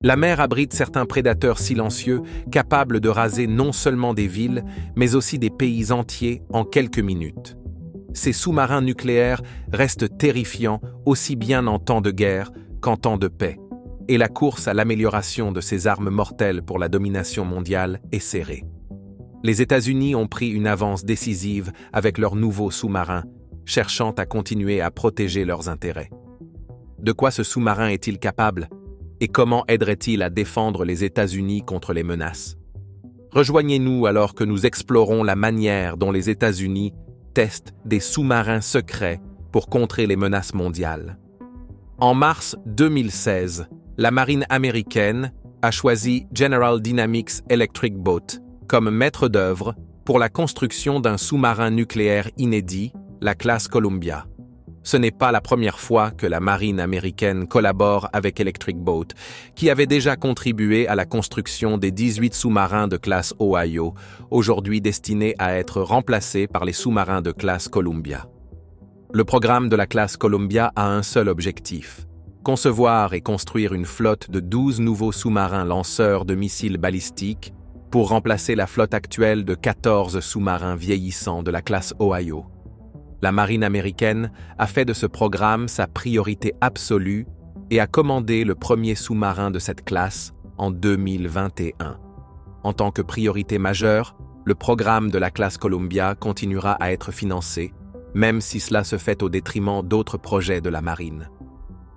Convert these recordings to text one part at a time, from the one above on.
La mer abrite certains prédateurs silencieux capables de raser non seulement des villes, mais aussi des pays entiers en quelques minutes. Ces sous-marins nucléaires restent terrifiants aussi bien en temps de guerre qu'en temps de paix, et la course à l'amélioration de ces armes mortelles pour la domination mondiale est serrée. Les États-Unis ont pris une avance décisive avec leurs nouveaux sous-marins, cherchant à continuer à protéger leurs intérêts. De quoi ce sous-marin est-il capable? Et comment aiderait-il à défendre les États-Unis contre les menaces? Rejoignez-nous alors que nous explorons la manière dont les États-Unis testent des sous-marins secrets pour contrer les menaces mondiales. En mars 2016, la marine américaine a choisi General Dynamics Electric Boat comme maître d'œuvre pour la construction d'un sous-marin nucléaire inédit, la classe Columbia. Ce n'est pas la première fois que la marine américaine collabore avec Electric Boat, qui avait déjà contribué à la construction des 18 sous-marins de classe Ohio, aujourd'hui destinés à être remplacés par les sous-marins de classe Columbia. Le programme de la classe Columbia a un seul objectif: concevoir et construire une flotte de 12 nouveaux sous-marins lanceurs de missiles balistiques pour remplacer la flotte actuelle de 14 sous-marins vieillissants de la classe Ohio. La marine américaine a fait de ce programme sa priorité absolue et a commandé le premier sous-marin de cette classe en 2021. En tant que priorité majeure, le programme de la classe Columbia continuera à être financé, même si cela se fait au détriment d'autres projets de la marine.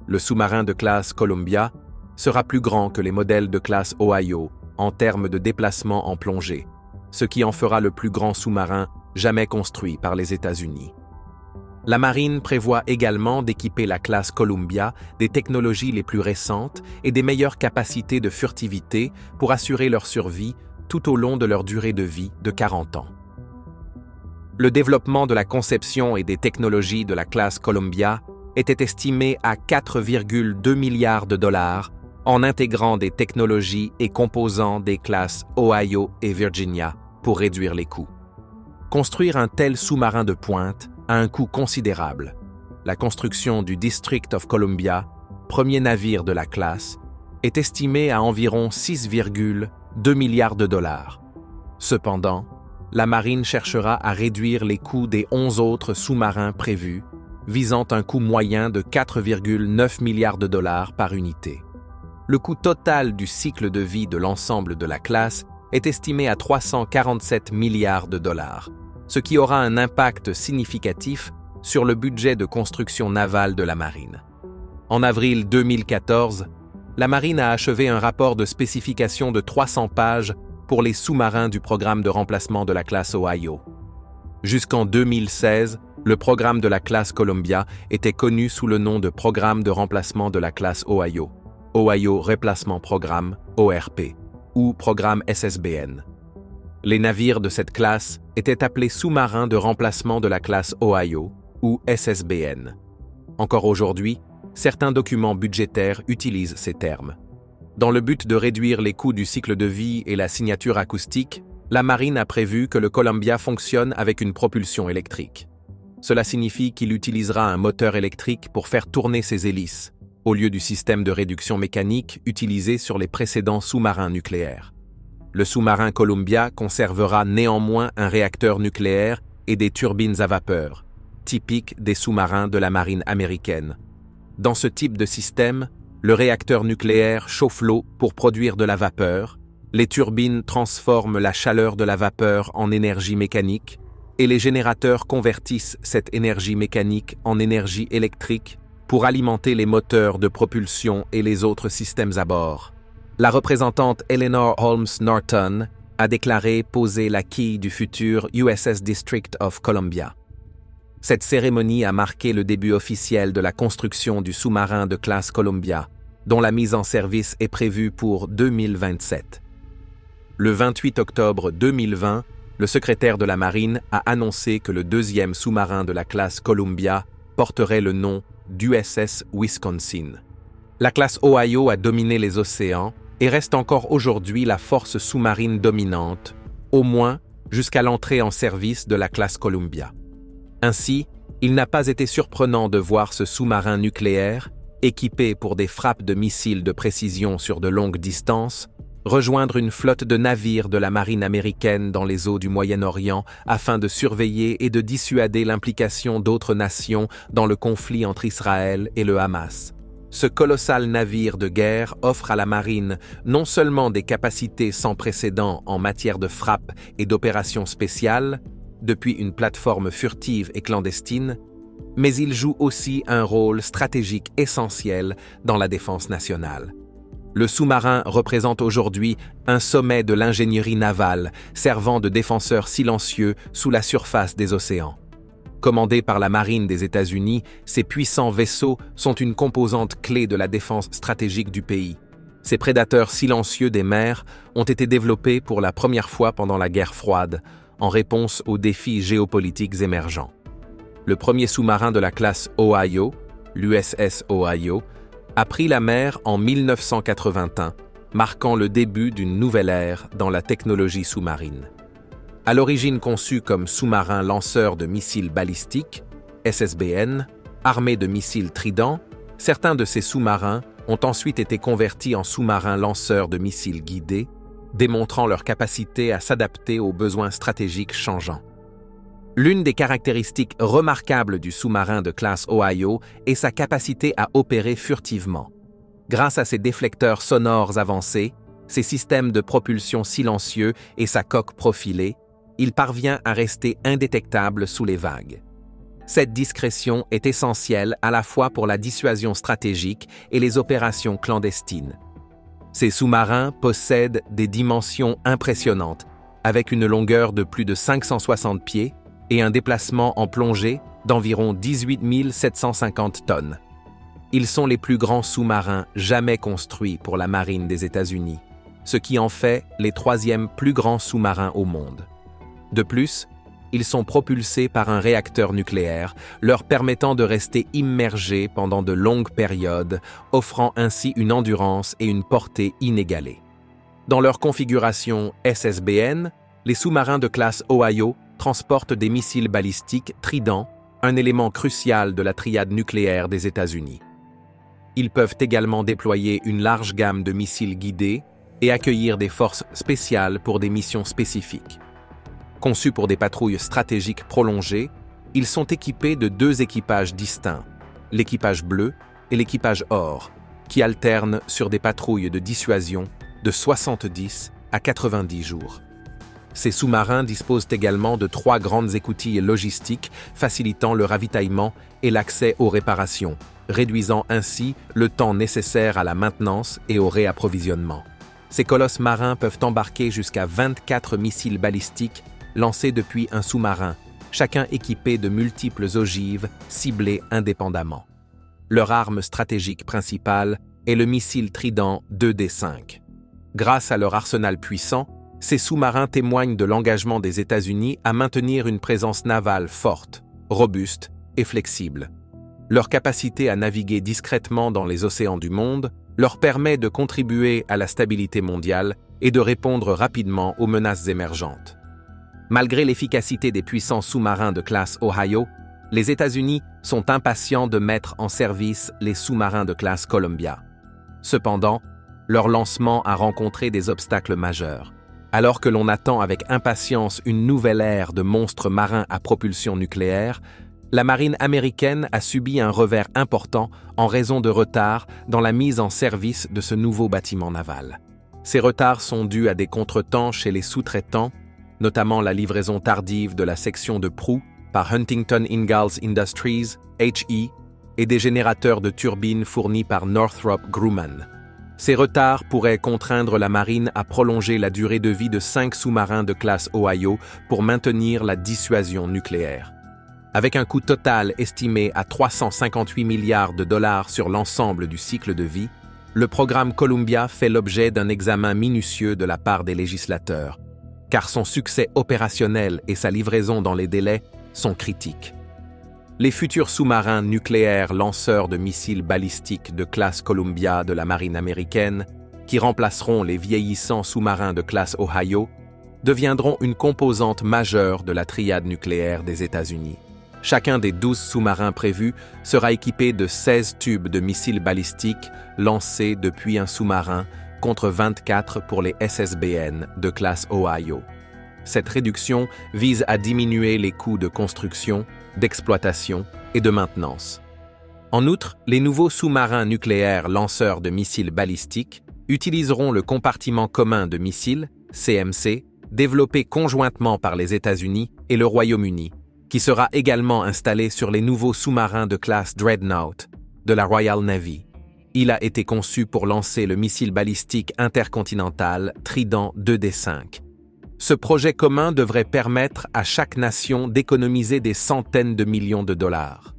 Le sous-marin de classe Columbia sera plus grand que les modèles de classe Ohio en termes de déplacement en plongée, ce qui en fera le plus grand sous-marin jamais construit par les États-Unis. La marine prévoit également d'équiper la classe Columbia des technologies les plus récentes et des meilleures capacités de furtivité pour assurer leur survie tout au long de leur durée de vie de 40 ans. Le développement de la conception et des technologies de la classe Columbia était estimé à 4,2 milliards de dollars en intégrant des technologies et composants des classes Ohio et Virginia pour réduire les coûts. Construire un tel sous-marin de pointe a un coût considérable. La construction du District of Columbia, premier navire de la classe, est estimée à environ 6,2 milliards de dollars. Cependant, la marine cherchera à réduire les coûts des 11 autres sous-marins prévus, visant un coût moyen de 4,9 milliards de dollars par unité. Le coût total du cycle de vie de l'ensemble de la classe est estimé à 347 milliards de dollars, ce qui aura un impact significatif sur le budget de construction navale de la marine. En avril 2014, la marine a achevé un rapport de spécification de 300 pages pour les sous-marins du programme de remplacement de la classe Ohio. Jusqu'en 2016, le programme de la classe Columbia était connu sous le nom de Programme de remplacement de la classe Ohio, Ohio Replacement Programme, ORP, ou Programme SSBN. Les navires de cette classe étaient appelés sous-marins de remplacement de la classe Ohio, ou SSBN. Encore aujourd'hui, certains documents budgétaires utilisent ces termes. Dans le but de réduire les coûts du cycle de vie et la signature acoustique, la marine a prévu que le Columbia fonctionne avec une propulsion électrique. Cela signifie qu'il utilisera un moteur électrique pour faire tourner ses hélices, au lieu du système de réduction mécanique utilisé sur les précédents sous-marins nucléaires. Le sous-marin Columbia conservera néanmoins un réacteur nucléaire et des turbines à vapeur, typiques des sous-marins de la marine américaine. Dans ce type de système, le réacteur nucléaire chauffe l'eau pour produire de la vapeur, les turbines transforment la chaleur de la vapeur en énergie mécanique, et les générateurs convertissent cette énergie mécanique en énergie électrique pour alimenter les moteurs de propulsion et les autres systèmes à bord. La représentante Eleanor Holmes Norton a déclaré poser la quille du futur USS District of Columbia. Cette cérémonie a marqué le début officiel de la construction du sous-marin de classe Columbia, dont la mise en service est prévue pour 2027. Le 28 octobre 2020, le secrétaire de la Marine a annoncé que le deuxième sous-marin de la classe Columbia porterait le nom d'USS Wisconsin. La classe Ohio a dominé les océans et reste encore aujourd'hui la force sous-marine dominante, au moins jusqu'à l'entrée en service de la classe Columbia. Ainsi, il n'a pas été surprenant de voir ce sous-marin nucléaire, équipés pour des frappes de missiles de précision sur de longues distances, rejoindre une flotte de navires de la marine américaine dans les eaux du Moyen-Orient afin de surveiller et de dissuader l'implication d'autres nations dans le conflit entre Israël et le Hamas. Ce colossal navire de guerre offre à la marine non seulement des capacités sans précédent en matière de frappe et d'opérations spéciales, depuis une plateforme furtive et clandestine, mais il joue aussi un rôle stratégique essentiel dans la défense nationale. Le sous-marin représente aujourd'hui un sommet de l'ingénierie navale, servant de défenseur silencieux sous la surface des océans. Commandés par la marine des États-Unis, ces puissants vaisseaux sont une composante clé de la défense stratégique du pays. Ces prédateurs silencieux des mers ont été développés pour la première fois pendant la guerre froide, en réponse aux défis géopolitiques émergents. Le premier sous-marin de la classe Ohio, l'USS Ohio, a pris la mer en 1981, marquant le début d'une nouvelle ère dans la technologie sous-marine. À l'origine conçu comme sous-marin lanceur de missiles balistiques, SSBN, armé de missiles Trident, certains de ces sous-marins ont ensuite été convertis en sous-marins lanceurs de missiles guidés, démontrant leur capacité à s'adapter aux besoins stratégiques changeants. L'une des caractéristiques remarquables du sous-marin de classe Ohio est sa capacité à opérer furtivement. Grâce à ses déflecteurs sonores avancés, ses systèmes de propulsion silencieux et sa coque profilée, il parvient à rester indétectable sous les vagues. Cette discrétion est essentielle à la fois pour la dissuasion stratégique et les opérations clandestines. Ces sous-marins possèdent des dimensions impressionnantes, avec une longueur de plus de 560 pieds et un déplacement en plongée d'environ 18 750 tonnes. Ils sont les plus grands sous-marins jamais construits pour la marine des États-Unis, ce qui en fait les troisièmes plus grands sous-marins au monde. De plus, ils sont propulsés par un réacteur nucléaire, leur permettant de rester immergés pendant de longues périodes, offrant ainsi une endurance et une portée inégalées. Dans leur configuration SSBN, les sous-marins de classe Ohio transportent des missiles balistiques Trident, un élément crucial de la triade nucléaire des États-Unis. Ils peuvent également déployer une large gamme de missiles guidés et accueillir des forces spéciales pour des missions spécifiques. Conçus pour des patrouilles stratégiques prolongées, ils sont équipés de deux équipages distincts, l'équipage bleu et l'équipage or, qui alternent sur des patrouilles de dissuasion de 70 à 90 jours. Ces sous-marins disposent également de 3 grandes écoutilles logistiques facilitant le ravitaillement et l'accès aux réparations, réduisant ainsi le temps nécessaire à la maintenance et au réapprovisionnement. Ces colosses marins peuvent embarquer jusqu'à 24 missiles balistiques lancés depuis un sous-marin, chacun équipé de multiples ogives ciblées indépendamment. Leur arme stratégique principale est le missile Trident 2D5. Grâce à leur arsenal puissant, ces sous-marins témoignent de l'engagement des États-Unis à maintenir une présence navale forte, robuste et flexible. Leur capacité à naviguer discrètement dans les océans du monde leur permet de contribuer à la stabilité mondiale et de répondre rapidement aux menaces émergentes. Malgré l'efficacité des puissants sous-marins de classe Ohio, les États-Unis sont impatients de mettre en service les sous-marins de classe Columbia. Cependant, leur lancement a rencontré des obstacles majeurs. Alors que l'on attend avec impatience une nouvelle ère de monstres marins à propulsion nucléaire, la marine américaine a subi un revers important en raison de retards dans la mise en service de ce nouveau bâtiment naval. Ces retards sont dus à des contretemps chez les sous-traitants, notamment la livraison tardive de la section de proue par Huntington Ingalls Industries, HE, et des générateurs de turbines fournis par Northrop Grumman. Ces retards pourraient contraindre la marine à prolonger la durée de vie de 5 sous-marins de classe Ohio pour maintenir la dissuasion nucléaire. Avec un coût total estimé à 358 milliards de dollars sur l'ensemble du cycle de vie, le programme Columbia fait l'objet d'un examen minutieux de la part des législateurs, car son succès opérationnel et sa livraison dans les délais sont critiques. Les futurs sous-marins nucléaires lanceurs de missiles balistiques de classe Columbia de la marine américaine, qui remplaceront les vieillissants sous-marins de classe Ohio, deviendront une composante majeure de la triade nucléaire des États-Unis. Chacun des 12 sous-marins prévus sera équipé de 16 tubes de missiles balistiques lancés depuis un sous-marin contre 24 pour les SSBN de classe Ohio. Cette réduction vise à diminuer les coûts de construction, d'exploitation et de maintenance. En outre, les nouveaux sous-marins nucléaires lanceurs de missiles balistiques utiliseront le compartiment commun de missiles, CMC, développé conjointement par les États-Unis et le Royaume-Uni, qui sera également installé sur les nouveaux sous-marins de classe Dreadnought de la Royal Navy. Il a été conçu pour lancer le missile balistique intercontinental Trident 2D5. Ce projet commun devrait permettre à chaque nation d'économiser des centaines de millions de dollars.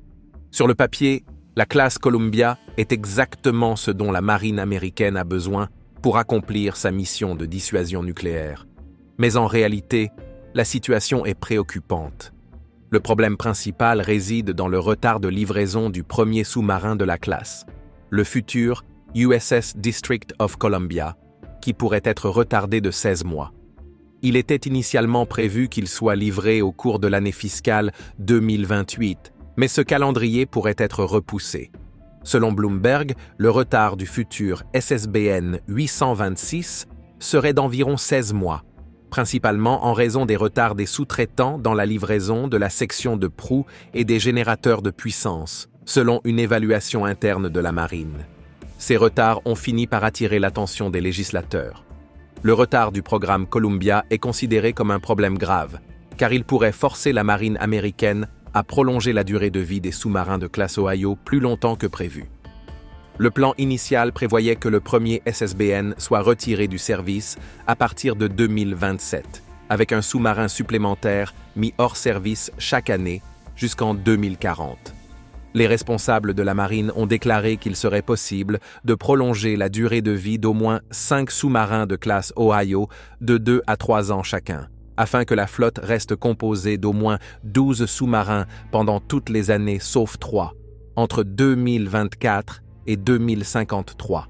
Sur le papier, la classe Columbia est exactement ce dont la marine américaine a besoin pour accomplir sa mission de dissuasion nucléaire. Mais en réalité, la situation est préoccupante. Le problème principal réside dans le retard de livraison du premier sous-marin de la classe, le futur USS District of Columbia, qui pourrait être retardé de 16 mois. Il était initialement prévu qu'il soit livré au cours de l'année fiscale 2028, mais ce calendrier pourrait être repoussé. Selon Bloomberg, le retard du futur SSBN 826 serait d'environ 16 mois, principalement en raison des retards des sous-traitants dans la livraison de la section de proue et des générateurs de puissance, selon une évaluation interne de la marine. Ces retards ont fini par attirer l'attention des législateurs. Le retard du programme Columbia est considéré comme un problème grave, car il pourrait forcer la marine américaine à prolonger la durée de vie des sous-marins de classe Ohio plus longtemps que prévu. Le plan initial prévoyait que le premier SSBN soit retiré du service à partir de 2027, avec un sous-marin supplémentaire mis hors service chaque année jusqu'en 2040. Les responsables de la marine ont déclaré qu'il serait possible de prolonger la durée de vie d'au moins 5 sous-marins de classe Ohio de 2 à 3 ans chacun, afin que la flotte reste composée d'au moins 12 sous-marins pendant toutes les années sauf 3, entre 2024 et 2053.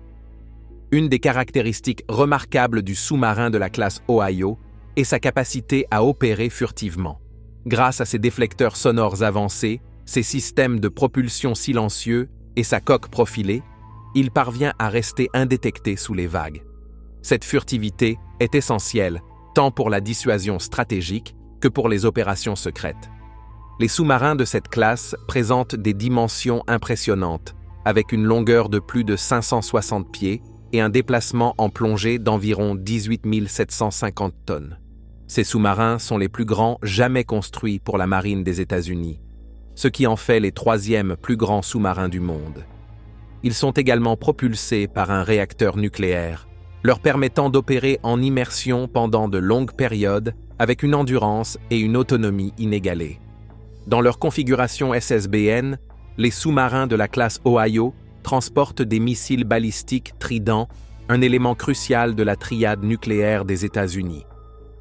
Une des caractéristiques remarquables du sous-marin de la classe Ohio est sa capacité à opérer furtivement. Grâce à ses déflecteurs sonores avancés, ses systèmes de propulsion silencieux et sa coque profilée, il parvient à rester indétecté sous les vagues. Cette furtivité est essentielle tant pour la dissuasion stratégique que pour les opérations secrètes. Les sous-marins de cette classe présentent des dimensions impressionnantes, avec une longueur de plus de 560 pieds et un déplacement en plongée d'environ 18 750 tonnes. Ces sous-marins sont les plus grands jamais construits pour la marine des États-Unis, ce qui en fait les 3e plus grands sous-marins du monde. Ils sont également propulsés par un réacteur nucléaire, leur permettant d'opérer en immersion pendant de longues périodes avec une endurance et une autonomie inégalées. Dans leur configuration SSBN, les sous-marins de la classe Ohio transportent des missiles balistiques Trident, un élément crucial de la triade nucléaire des États-Unis.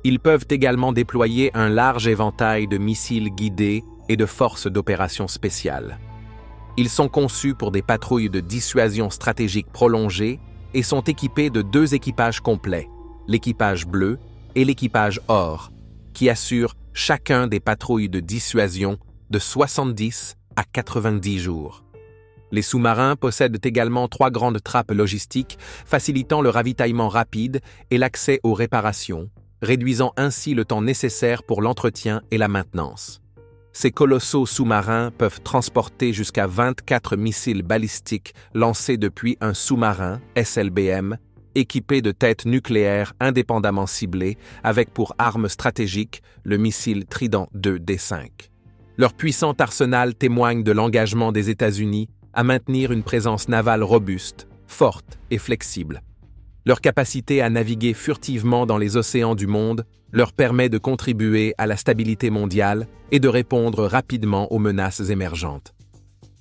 Ils peuvent également déployer un large éventail de missiles guidés et de forces d'opération spéciales. Ils sont conçus pour des patrouilles de dissuasion stratégique prolongées et sont équipés de 2 équipages complets, l'équipage bleu et l'équipage or, qui assurent chacun des patrouilles de dissuasion de 70 à 90 jours. Les sous-marins possèdent également 3 grandes trappes logistiques facilitant le ravitaillement rapide et l'accès aux réparations, réduisant ainsi le temps nécessaire pour l'entretien et la maintenance. Ces colossaux sous-marins peuvent transporter jusqu'à 24 missiles balistiques lancés depuis un sous-marin, SLBM, équipé de têtes nucléaires indépendamment ciblées avec pour arme stratégique le missile Trident 2D5. Leur puissant arsenal témoigne de l'engagement des États-Unis à maintenir une présence navale robuste, forte et flexible. Leur capacité à naviguer furtivement dans les océans du monde leur permet de contribuer à la stabilité mondiale et de répondre rapidement aux menaces émergentes.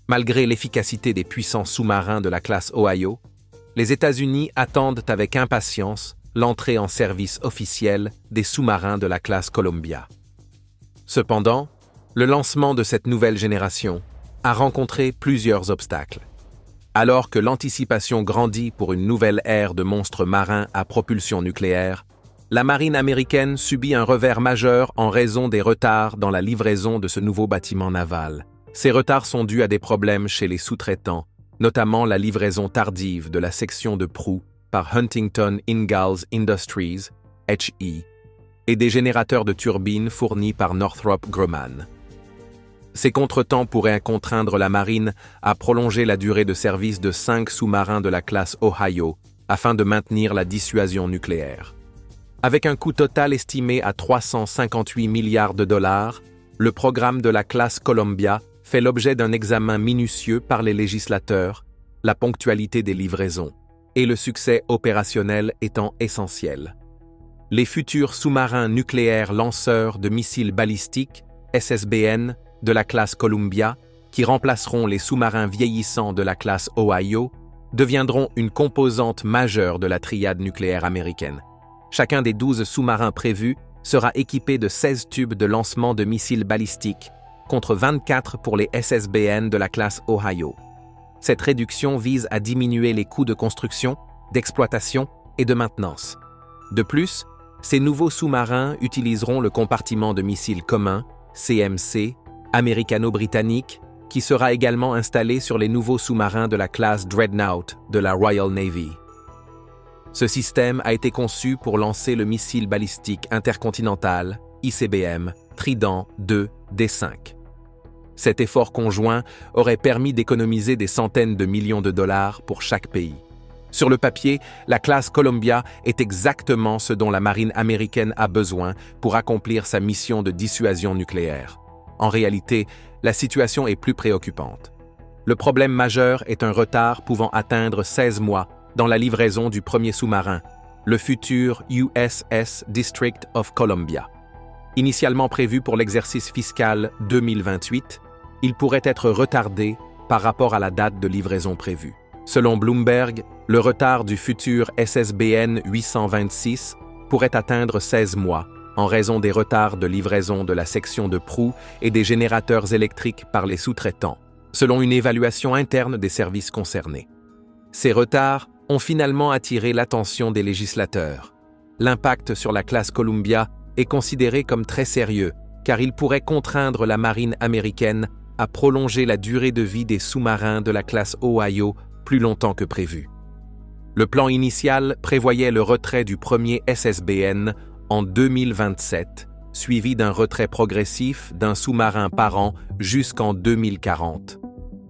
Malgré l'efficacité des puissants sous-marins de la classe Ohio, les États-Unis attendent avec impatience l'entrée en service officielle des sous-marins de la classe Columbia. Cependant, le lancement de cette nouvelle génération a rencontré plusieurs obstacles. Alors que l'anticipation grandit pour une nouvelle ère de monstres marins à propulsion nucléaire, La marine américaine subit un revers majeur en raison des retards dans la livraison de ce nouveau bâtiment naval. Ces retards sont dus à des problèmes chez les sous-traitants, notamment la livraison tardive de la section de proue par Huntington Ingalls Industries, HE, et des générateurs de turbines fournis par Northrop Grumman. Ces contretemps pourraient contraindre la marine à prolonger la durée de service de 5 sous-marins de la classe Ohio afin de maintenir la dissuasion nucléaire. Avec un coût total estimé à 358 milliards de dollars, le programme de la classe Columbia fait l'objet d'un examen minutieux par les législateurs, la ponctualité des livraisons et le succès opérationnel étant essentiel. Les futurs sous-marins nucléaires lanceurs de missiles balistiques, SSBN, de la classe Columbia, qui remplaceront les sous-marins vieillissants de la classe Ohio, deviendront une composante majeure de la triade nucléaire américaine. Chacun des 12 sous-marins prévus sera équipé de 16 tubes de lancement de missiles balistiques, contre 24 pour les SSBN de la classe Ohio. Cette réduction vise à diminuer les coûts de construction, d'exploitation et de maintenance. De plus, ces nouveaux sous-marins utiliseront le compartiment de missiles commun, CMC, américano-britannique, qui sera également installé sur les nouveaux sous-marins de la classe Dreadnought de la Royal Navy. Ce système a été conçu pour lancer le missile balistique intercontinental, ICBM, Trident 2 D5. Cet effort conjoint aurait permis d'économiser des centaines de millions de dollars pour chaque pays. Sur le papier, la classe Columbia est exactement ce dont la marine américaine a besoin pour accomplir sa mission de dissuasion nucléaire. En réalité, la situation est plus préoccupante. Le problème majeur est un retard pouvant atteindre 16 mois dans la livraison du premier sous-marin, le futur USS District of Columbia. Initialement prévu pour l'exercice fiscal 2028, il pourrait être retardé par rapport à la date de livraison prévue. Selon Bloomberg, le retard du futur SSBN 826 pourrait atteindre 16 mois en raison des retards de livraison de la section de proue et des générateurs électriques par les sous-traitants, selon une évaluation interne des services concernés. Ces retards ont finalement attiré l'attention des législateurs. L'impact sur la classe Columbia est considéré comme très sérieux, car il pourrait contraindre la marine américaine à prolonger la durée de vie des sous-marins de la classe Ohio plus longtemps que prévu. Le plan initial prévoyait le retrait du premier SSBN en 2027, suivi d'un retrait progressif d'un sous-marin par an jusqu'en 2040.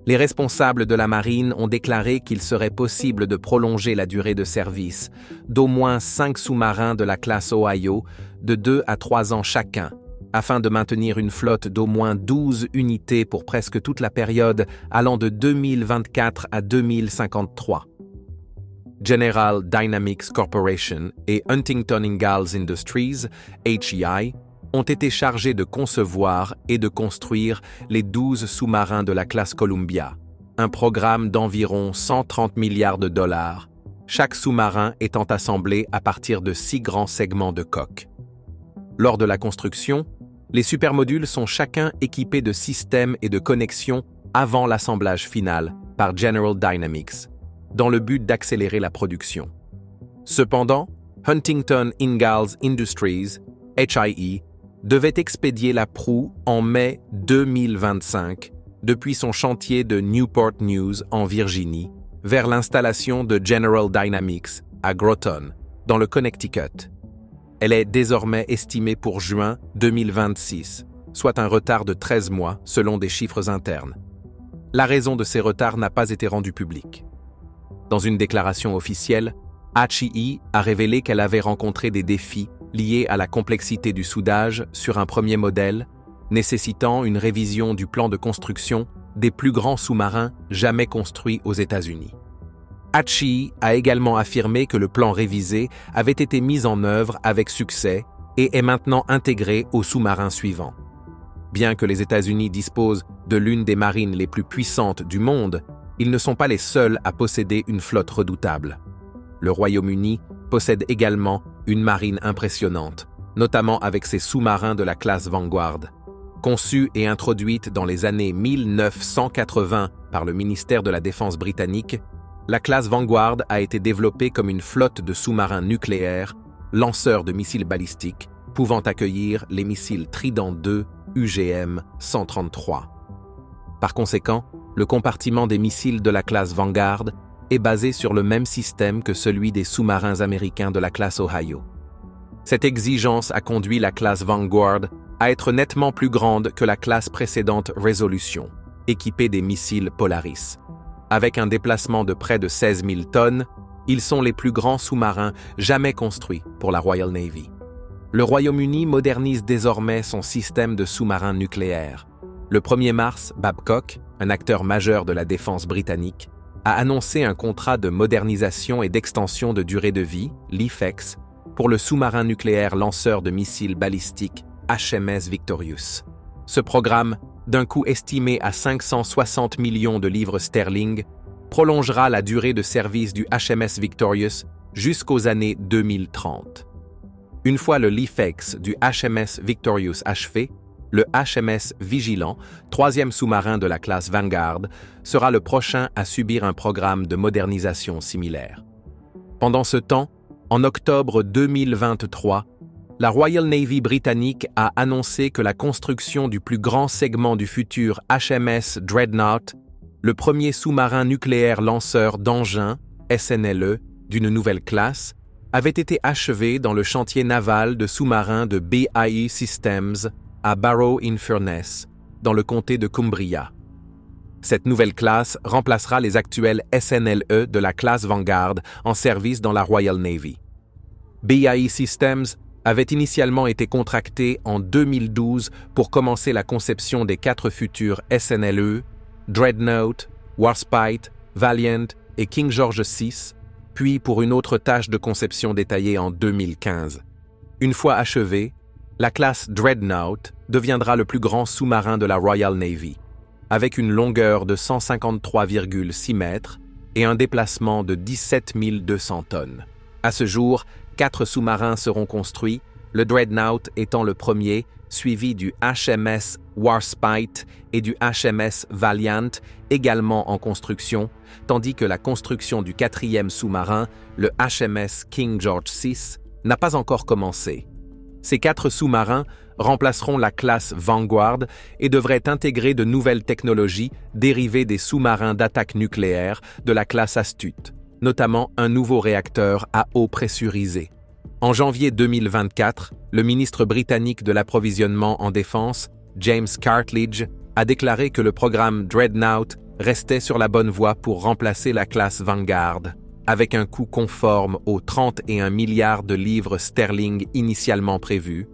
Les responsables de la marine ont déclaré qu'il serait possible de prolonger la durée de service d'au moins 5 sous-marins de la classe Ohio de 2 à 3 ans chacun, afin de maintenir une flotte d'au moins 12 unités pour presque toute la période allant de 2024 à 2053. General Dynamics Corporation et Huntington Ingalls Industries, HEI, ont été chargés de concevoir et de construire les 12 sous-marins de la classe Columbia, un programme d'environ 130 milliards de dollars, chaque sous-marin étant assemblé à partir de 6 grands segments de coque. Lors de la construction, les supermodules sont chacun équipés de systèmes et de connexions avant l'assemblage final par General Dynamics, dans le but d'accélérer la production. Cependant, Huntington Ingalls Industries, HIE, devait expédier la proue en mai 2025 depuis son chantier de Newport News en Virginie vers l'installation de General Dynamics à Groton, dans le Connecticut. Elle est désormais estimée pour juin 2026, soit un retard de 13 mois selon des chiffres internes. La raison de ces retards n'a pas été rendue publique. Dans une déclaration officielle, HEI a révélé qu'elle avait rencontré des défis liés à la complexité du soudage sur un premier modèle, nécessitant une révision du plan de construction des plus grands sous-marins jamais construits aux États-Unis. HEI a également affirmé que le plan révisé avait été mis en œuvre avec succès et est maintenant intégré aux sous-marins suivants. Bien que les États-Unis disposent de l'une des marines les plus puissantes du monde, ils ne sont pas les seuls à posséder une flotte redoutable. Le Royaume-Uni possède également une marine impressionnante, notamment avec ses sous-marins de la classe Vanguard. Conçue et introduite dans les années 1980 par le ministère de la Défense britannique, la classe Vanguard a été développée comme une flotte de sous-marins nucléaires lanceur de missiles balistiques, pouvant accueillir les missiles Trident II UGM-133. Par conséquent, le compartiment des missiles de la classe Vanguard est basé sur le même système que celui des sous-marins américains de la classe Ohio. Cette exigence a conduit la classe Vanguard à être nettement plus grande que la classe précédente Resolution, équipée des missiles Polaris. Avec un déplacement de près de 16 000 tonnes, ils sont les plus grands sous-marins jamais construits pour la Royal Navy. Le Royaume-Uni modernise désormais son système de sous-marins nucléaires. Le 1er mars, Babcock, un acteur majeur de la défense britannique, a annoncé un contrat de modernisation et d'extension de durée de vie, l'IFEX, pour le sous-marin nucléaire lanceur de missiles balistiques HMS Victorious. Ce programme, d'un coût estimé à 560 millions de livres sterling, prolongera la durée de service du HMS Victorious jusqu'aux années 2030. Une fois le LIFEX du HMS Victorious achevé, le HMS Vigilant, troisième sous-marin de la classe Vanguard, sera le prochain à subir un programme de modernisation similaire. Pendant ce temps, en octobre 2023, la Royal Navy britannique a annoncé que la construction du plus grand segment du futur HMS Dreadnought, le premier sous-marin nucléaire lanceur d'engins, SNLE, d'une nouvelle classe, avait été achevée dans le chantier naval de sous-marins de BAE Systems à Barrow-in-Furness, dans le comté de Cumbria. Cette nouvelle classe remplacera les actuels SNLE de la classe Vanguard en service dans la Royal Navy. BAE Systems avait initialement été contracté en 2012 pour commencer la conception des 4 futurs SNLE, Dreadnought, Warspite, Valiant et King George VI, puis pour une autre tâche de conception détaillée en 2015. Une fois achevée, la classe Dreadnought deviendra le plus grand sous-marin de la Royal Navy, avec une longueur de 153,6 mètres et un déplacement de 17 200 tonnes. À ce jour, 4 sous-marins seront construits, le Dreadnought étant le premier, suivi du HMS Warspite et du HMS Valiant, également en construction, tandis que la construction du 4e sous-marin, le HMS King George VI, n'a pas encore commencé. Ces 4 sous-marins remplaceront la classe Vanguard et devraient intégrer de nouvelles technologies dérivées des sous-marins d'attaque nucléaire de la classe Astute, notamment un nouveau réacteur à eau pressurisée. En janvier 2024, le ministre britannique de l'approvisionnement en défense, James Cartledge, a déclaré que le programme Dreadnought restait sur la bonne voie pour remplacer la classe Vanguard, avec un coût conforme aux 31 milliards de livres sterling initialement prévus,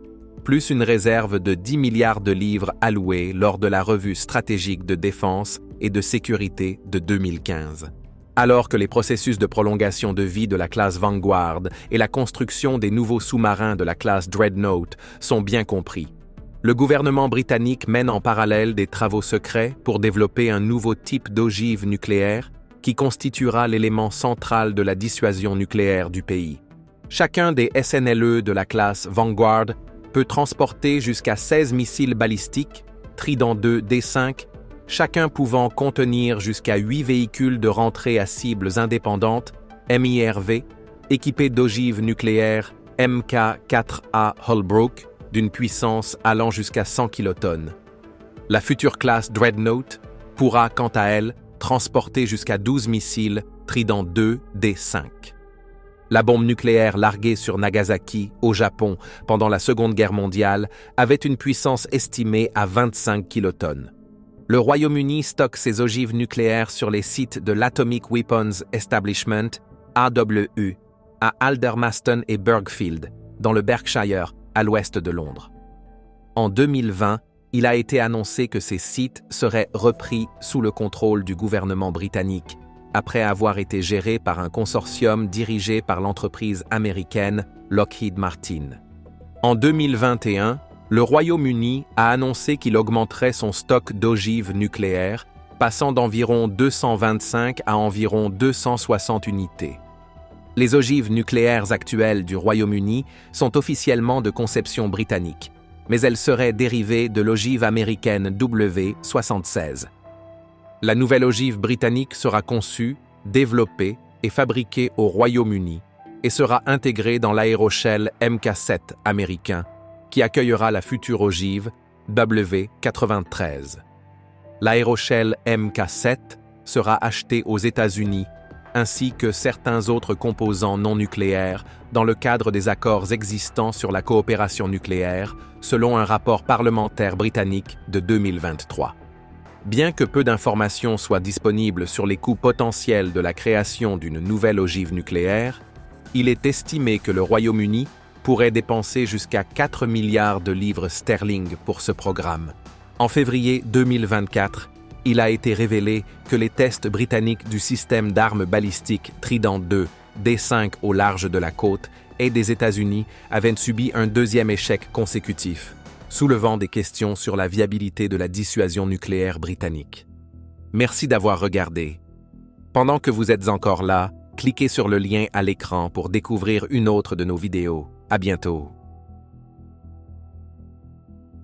plus une réserve de 10 milliards de livres alloués lors de la revue stratégique de défense et de sécurité de 2015. Alors que les processus de prolongation de vie de la classe Vanguard et la construction des nouveaux sous-marins de la classe Dreadnought sont bien compris, le gouvernement britannique mène en parallèle des travaux secrets pour développer un nouveau type d'ogive nucléaire qui constituera l'élément central de la dissuasion nucléaire du pays. Chacun des SNLE de la classe Vanguard peut transporter jusqu'à 16 missiles balistiques, Trident II D5, chacun pouvant contenir jusqu'à 8 véhicules de rentrée à cibles indépendantes, MIRV, équipés d'ogives nucléaires MK4A Holbrook, d'une puissance allant jusqu'à 100 kilotonnes. La future classe Dreadnought pourra, quant à elle, transporter jusqu'à 12 missiles Trident II D5. La bombe nucléaire larguée sur Nagasaki, au Japon, pendant la Seconde Guerre mondiale, avait une puissance estimée à 25 kilotonnes. Le Royaume-Uni stocke ses ogives nucléaires sur les sites de l'Atomic Weapons Establishment, AWE, à Aldermaston et Burghfield, dans le Berkshire, à l'ouest de Londres. En 2020, il a été annoncé que ces sites seraient repris sous le contrôle du gouvernement britannique, après avoir été gérés par un consortium dirigé par l'entreprise américaine Lockheed Martin. En 2021, le Royaume-Uni a annoncé qu'il augmenterait son stock d'ogives nucléaires, passant d'environ 225 à environ 260 unités. Les ogives nucléaires actuelles du Royaume-Uni sont officiellement de conception britannique, mais elles seraient dérivées de l'ogive américaine W-76. La nouvelle ogive britannique sera conçue, développée et fabriquée au Royaume-Uni et sera intégré dans l'aéroshell Mk7 américain, qui accueillera la future ogive W-93. L'aéroshell Mk7 sera acheté aux États-Unis, ainsi que certains autres composants non nucléaires dans le cadre des accords existants sur la coopération nucléaire, selon un rapport parlementaire britannique de 2023. Bien que peu d'informations soient disponibles sur les coûts potentiels de la création d'une nouvelle ogive nucléaire, il est estimé que le Royaume-Uni pourrait dépenser jusqu'à 4 milliards de livres sterling pour ce programme. En février 2024, il a été révélé que les tests britanniques du système d'armes balistiques Trident II, D5 au large de la côte et des États-Unis avaient subi un deuxième échec consécutif, soulevant des questions sur la viabilité de la dissuasion nucléaire britannique. Merci d'avoir regardé. Pendant que vous êtes encore là, cliquez sur le lien à l'écran pour découvrir une autre de nos vidéos. À bientôt.